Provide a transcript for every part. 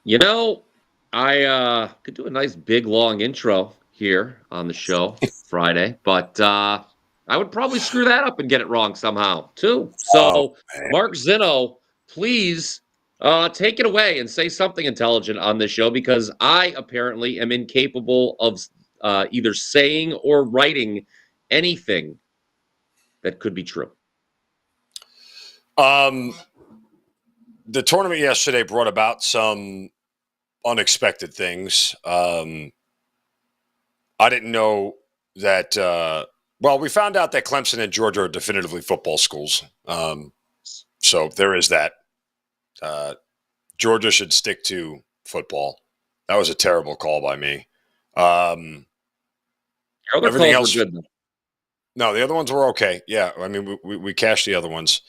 You know, I could do a nice big long intro here on the show Friday, but I would probably screw that up and get it wrong somehow too. Oh, So, man. Mark Zinno, please take it away and say something intelligent on this show because I apparently am incapable of either saying or writing anything that could be true. Um, the tournament yesterday brought about some unexpected things. I didn't know that. Well, we found out that Clemson and Georgia are definitively football schools. So there is that. Uh, Georgia should stick to football. That was a terrible call by me. Um, Your other everything calls were else, good. no, the other ones were okay. Yeah, I mean, we cashed the other ones.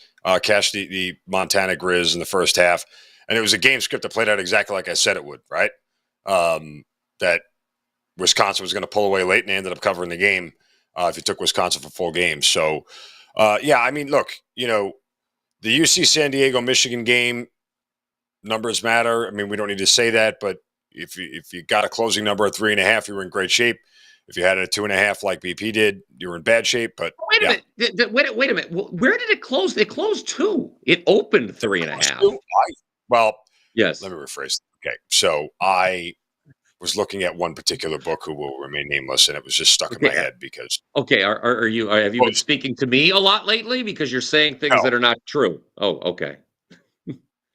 Cashed the Montana Grizz in the first half, and it was a game script that played out exactly like I said it would. Right, that Wisconsin was going to pull away late, and they ended up covering the game if you took Wisconsin for full games. So, yeah, I mean, look, the UC San Diego Michigan game numbers matter. I mean, we don't need to say that, but if you got a closing number of 3.5, you were in great shape. If you had it at 2.5, like BP did, you were in bad shape. But Wait a yeah, minute. Wait a minute. Where did it close? It closed two. It opened it three and a closed half. too. Well, let Yes. me rephrase. Okay, so I was looking at one particular book who will remain nameless, and it was just stuck in my Okay. head because Okay. Have you been close. speaking to me a lot lately because you're saying things No, that are not true? Oh, okay.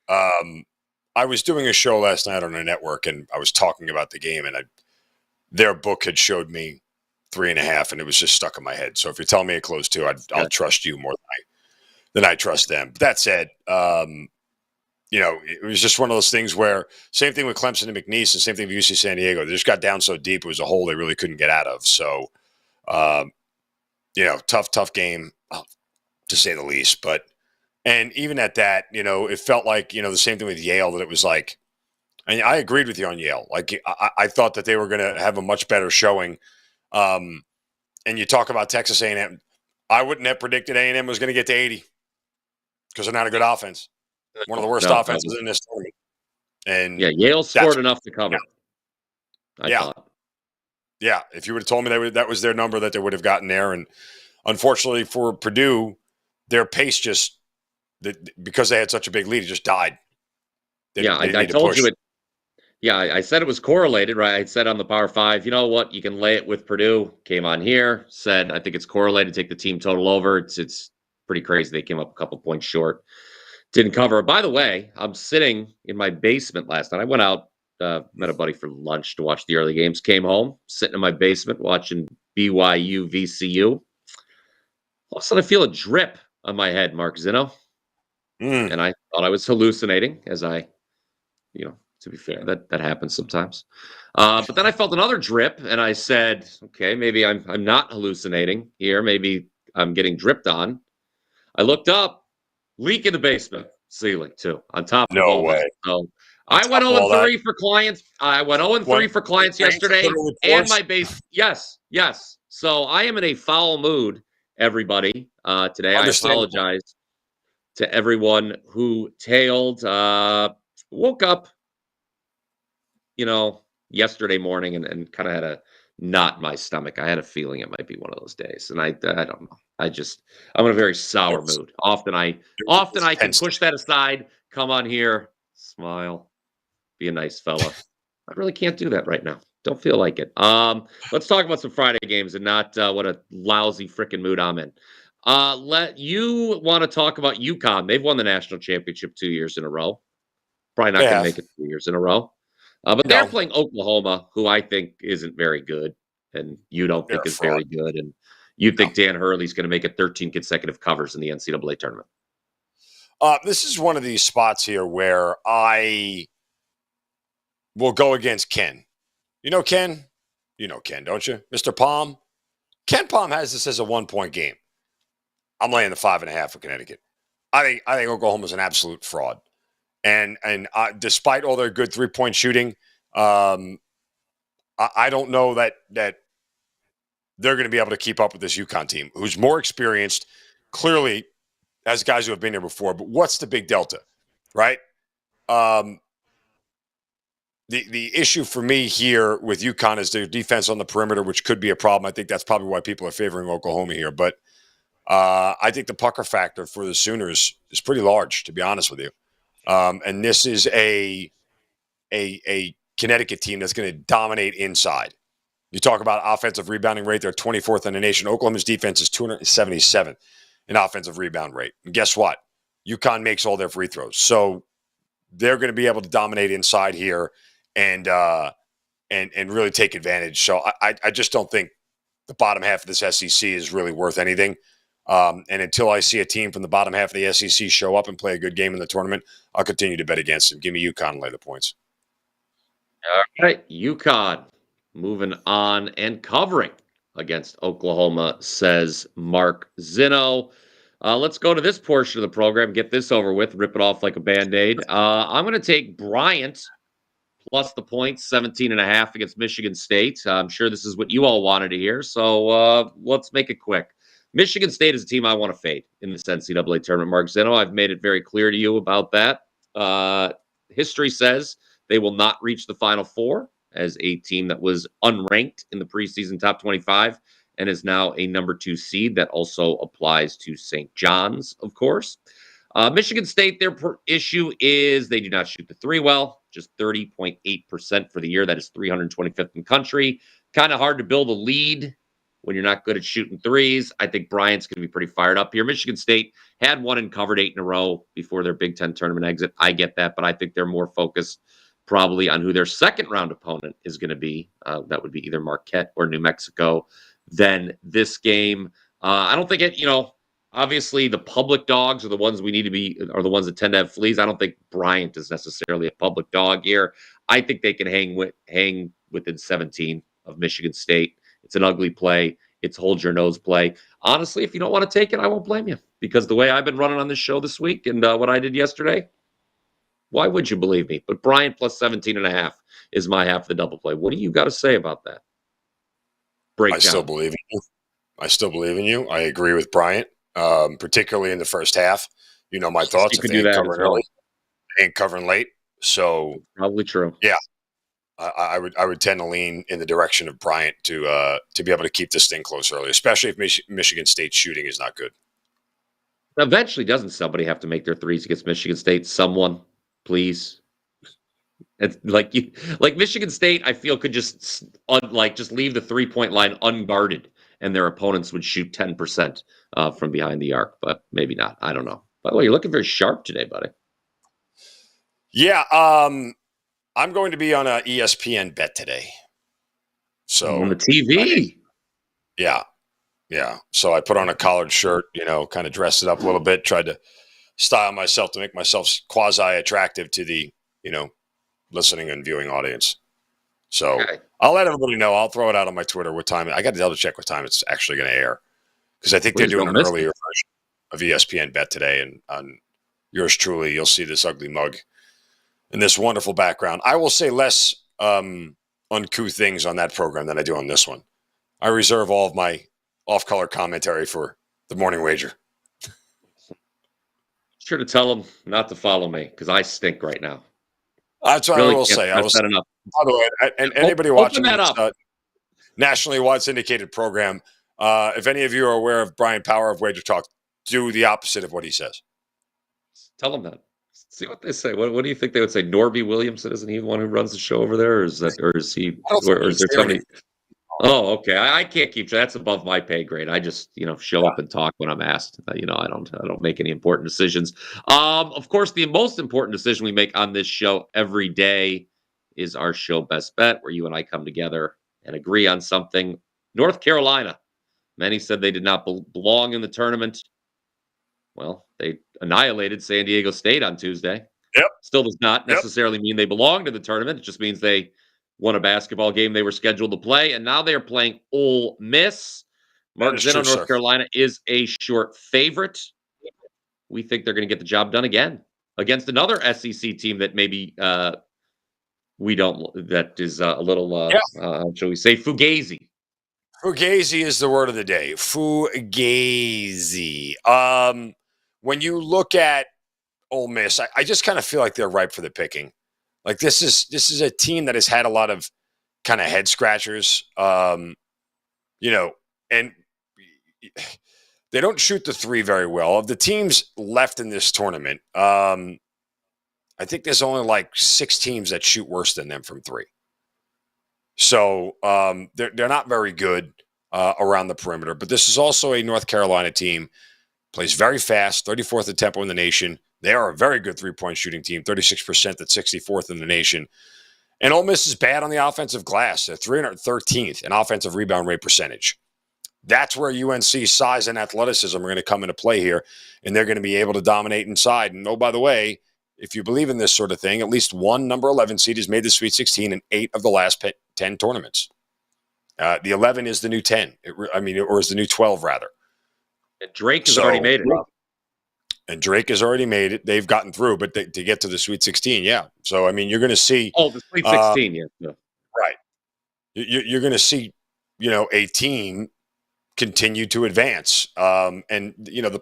I was doing a show last night on a network, and I was talking about the game, and their book had showed me 3.5, and it was just stuck in my head. So if you're telling me it closed two, I'll Gotcha. trust you more than I trust them. But that said, it was just one of those things where same thing with Clemson and McNeese, and same thing with UC San Diego. They just got down so deep; it was a hole they really couldn't get out of. So, um, tough game to say the least. But and even at that, it felt like the same thing with Yale, that it was like. And I agreed with you on Yale. Like I thought that they were going to have a much better showing. Um, and you talk about Texas A&M. I wouldn't have predicted A&M was going to get to 80 because they're not a good offense. One of the worst No. offenses in this tournament. And Yeah. Yale that's scored enough to cover. I yeah, thought. yeah. If you would have told me that was their number, that they would have gotten there. And unfortunately for Purdue, their pace just because they had such a big lead, it just died. They Yeah. didn't, they didn't I need to told push. you it. Yeah. I said it was correlated, right? I said on the Power Five, you know what? You can lay it with Purdue. Came on here, said I think it's correlated. Take the team total over. It's pretty crazy. They came up a couple points short. Didn't cover. By the way, I'm sitting in my basement last night. I went out, met a buddy for lunch to watch the early games. Came home, sitting in my basement watching BYU VCU. All of a sudden, I feel a drip on my head, Mark Zinno, Mm. and I thought I was hallucinating. As to be fair, that happens sometimes. But then I felt another drip, and I said, "Okay, maybe I'm not hallucinating here. Maybe I'm getting dripped on." I looked up, leak in the basement ceiling too, on top of No all way. that. So On I went top of 0 and all that, 3 for clients. I went 0 and when 3 for clients rain took yesterday, little and force. my base. Yes, yes. So I am in a foul mood, everybody. Today, I Understandable. apologize to everyone who tailed. Woke up, yesterday morning and kind of had a knot in my stomach. I had a feeling it might be one of those days, and I don't know. I'm in a very sour It's, mood. Often it's I Penn can push State. that aside, come on here, smile, be a nice fella. I really can't do that right now. Don't feel like it. Let's talk about some Friday games and not what a lousy freaking mood I'm in. Let you want to talk about UConn. They've won the national championship 2 years in a row. Probably not They going to have. make it 2 years in a row. But they're No, playing Oklahoma, who I think isn't very good, and you don't they're think a is fraud. very good, and you No. think Dan Hurley's going to make it 13 consecutive covers in the NCAA tournament. This is one of these spots here where I will go against Ken. You know Ken? You know Ken, don't you? Mr. Palm? Ken Palm has this as a 1 point game. I'm laying the 5.5 for Connecticut. I think Oklahoma's an absolute fraud. And despite all their good 3 point shooting, um, I don't know that they're going to be able to keep up with this UConn team, who's more experienced, clearly has guys who have been here before. But what's the big delta, right? Um, the issue for me here with UConn is their defense on the perimeter, which could be a problem. I think that's probably why people are favoring Oklahoma here. But I think the pucker factor for the Sooners is pretty large, to be honest with you. And this is a Connecticut team that's going to dominate inside. You talk about offensive rebounding rate; they're 24th in the nation. Oklahoma's defense is 277th in offensive rebound rate. And guess what? UConn makes all their free throws, so they're going to be able to dominate inside here and really take advantage. So I just don't think the bottom half of this SEC is really worth anything. And until I see a team from the bottom half of the SEC show up and play a good game in the tournament, I'll continue to bet against them. Give me UConn and lay the points. All right, UConn moving on and covering against Oklahoma, says Mark Zinno. Let's go to this portion of the program, get this over with, rip it off like a Band-Aid. I'm going to take Bryant plus the points, 17.5 against Michigan State. I'm sure this is what you all wanted to hear, so let's make it quick. Michigan State is a team I want to fade in this NCAA tournament, Mark Zinno. I've made it very clear to you about that. History says they will not reach the Final Four as a team that was unranked in the preseason top 25 and is now a number 2 seed. That also applies to St. John's, of course. Michigan State, their issue is they do not shoot the three well, just 30.8% for the year. That is 325th in the country. Kind of hard to build a lead when you're not good at shooting threes. I think Bryant's going to be pretty fired up here. Michigan State had won and covered 8 in a row before their Big Ten tournament exit. I get that, but I think they're more focused probably on who their second round opponent is going to be. That would be either Marquette or New Mexico. Than this game. I don't think it, obviously the public dogs are the ones we need to be, are the ones that tend to have fleas. I don't think Bryant is necessarily a public dog here. I think they can hang within 17 of Michigan State. It's an ugly play. It's hold your nose play. Honestly, if you don't want to take it, I won't blame you, because the way I've been running on this show this week and what I did yesterday, why would you believe me? But Bryant plus 17.5 is my half of the double play. What do you got to say about that? Breakdown. I still believe in you. I agree with Bryant, particularly in the first half. You know my thoughts. You could do that covering early, ain't covering late. So probably true. Yeah, I would tend to lean in the direction of Bryant to be able to keep this thing close early, especially if Michigan State's shooting is not good. Eventually, doesn't somebody have to make their threes against Michigan State? Someone, please. It's like Michigan State, I feel could just leave the 3-point line unguarded, and their opponents would shoot 10% from behind the arc, but maybe not. I don't know. By the way, you're looking very sharp today, buddy. Yeah, I'm going to be on a ESPN bet today. So on the TV. Yeah. So I put on a collared shirt, kind of dressed it up a little bit, tried to style myself to make myself quasi attractive to the, listening and viewing audience. So okay. I'll let everybody know. I'll throw it out on my Twitter what time. I got to double check what time it's actually going to air, because I think they're doing an earlier version of ESPN Bet today. And on yours truly, you'll see this ugly mug and this wonderful background. I will say less uncouth things on that program than I do on this one. I reserve all of my off-color commentary for the morning wager. Sure to tell them not to follow me, because I stink right now. That's what really I will say. I will say. By the way, and anybody watching this nationally wide syndicated program, if any of you are aware of Bryan Power of WagerTalk, do the opposite of what he says. Tell them that. See what they say. What do you think they would say? Norby Williamson, isn't he the one who runs the show over there, or is he? Or is there somebody? Oh, okay. I can't keep. That's above my pay grade. I just, show up and talk when I'm asked. I don't make any important decisions. Of course, the most important decision we make on this show every day is our show Best Bet, where you and I come together and agree on something. North Carolina. Many said they did not belong in the tournament. Well, they annihilated San Diego State on Tuesday. Yep. Still does not necessarily mean they belong to the tournament. It just means they won a basketball game they were scheduled to play, and now they are playing Ole Miss. Mark Zinno, North Carolina is a short favorite. We think they're going to get the job done again against another SEC team that maybe we don't. That is a little, shall we say, fugazi. Fugazi is the word of the day. Fugazi. When you look at Ole Miss, I just kind of feel like they're ripe for the picking. Like this is a team that has had a lot of kind of head scratchers, you know, and they don't shoot the three very well. Of the teams left in this tournament, I think there's only like 6 teams that shoot worse than them from three. So they're not very good around the perimeter. But this is also a North Carolina team, plays very fast, 34th in tempo in the nation. They are a very good three-point shooting team, 36% at 64th in the nation. And Ole Miss is bad on the offensive glass, at 313th in offensive rebound rate percentage. That's where UNC's size and athleticism are going to come into play here, and they're going to be able to dominate inside. And oh, by the way, if you believe in this sort of thing, at least one number 11 seed has made the Sweet 16 in 8 of the last 10 tournaments. The 11 is the new 10, or is the new 12, rather. And Drake has already made it. And Drake has already made it. They've gotten through, but to get to the Sweet 16, yeah. So, I mean, you're going to see. Oh, the Sweet 16, yeah. Right. You're going to see, a team continue to advance. And, the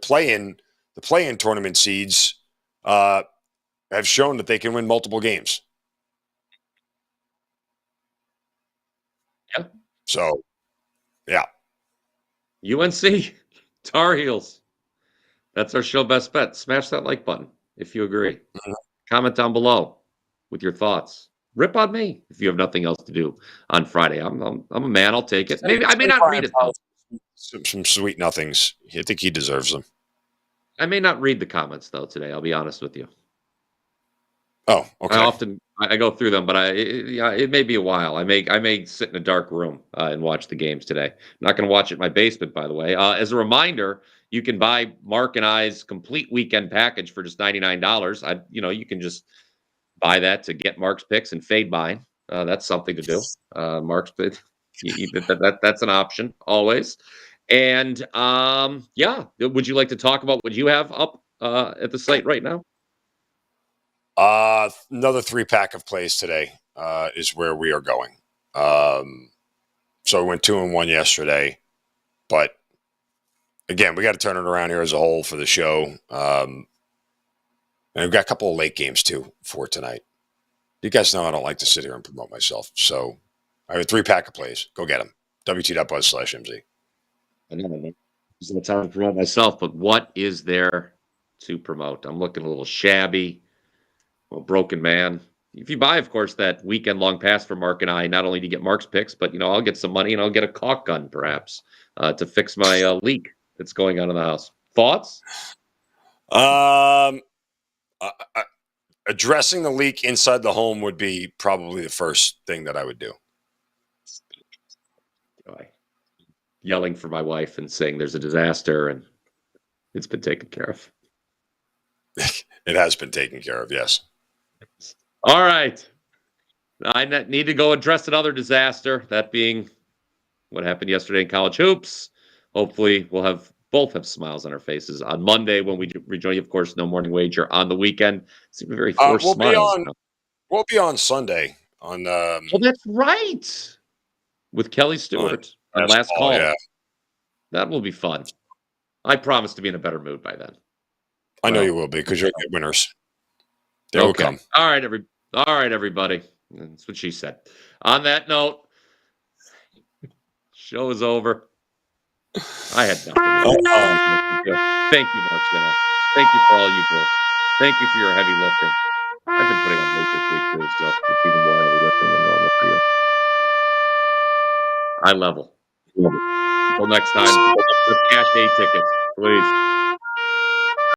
play-in tournament seeds have shown that they can win multiple games. Yeah. So, yeah. UNC, Tar Heels. That's our show best bet. Smash that like button if you agree. Mm-hmm. Comment down below with your thoughts. Rip on me if you have nothing else to do on Friday. I'm a man. I'll take it. Maybe I may not read it though. Some sweet nothings. I think he deserves them. I may not read the comments though today. I'll be honest with you. Oh, okay. I go through them, but it may be a while. I may sit in a dark room and watch the games today. I'm not going to watch it in my basement, by the way. As a reminder, you can buy Mark and I's complete weekend package for just $99. You can just buy that to get Mark's picks and fade mine. That's something to do. Mark's that's an option always. And would you like to talk about what you have up at the site right now? Another 3-pack of plays today is where we are going. So we went 2-1 yesterday, but again, we got to turn it around here as a whole for the show. And we've got a couple of late games too for tonight. You guys know I don't like to sit here and promote myself, so I have a 3-pack of plays. Go get them. WT.buzz/MZ. I know. There's no time to promote myself, but what is there to promote? I'm looking a little shabby. Well, broken man. If you buy, of course, that weekend-long pass for Mark and I, not only do you get Mark's picks, but, I'll get some money and I'll get a caulk gun, perhaps, to fix my leak that's going on in the house. Thoughts? Addressing the leak inside the home would be probably the first thing that I would do. Yelling for my wife and saying there's a disaster and it's been taken care of. It has been taken care of, yes. All right. I need to go address another disaster, that being what happened yesterday in college hoops. Hopefully we'll both have smiles on our faces on Monday when we rejoin you. Of course, no morning wager on the weekend. It's a very forced smiles. We'll be on Sunday on. Oh, that's right. With Kelly Stewart, our last call. Yeah. That will be fun. I promise to be in a better mood by then. I know you will be because you're the winners. They will come. All right, everybody. That's what she said. On that note, show is over. I had nothing. Thank you, Mark Zinno. Thank you for all you do. Thank you for your heavy lifting. I've been putting on weight this week too, so it's even more heavy lifting than normal for you. Eye level. Until next time, with cash day tickets, please.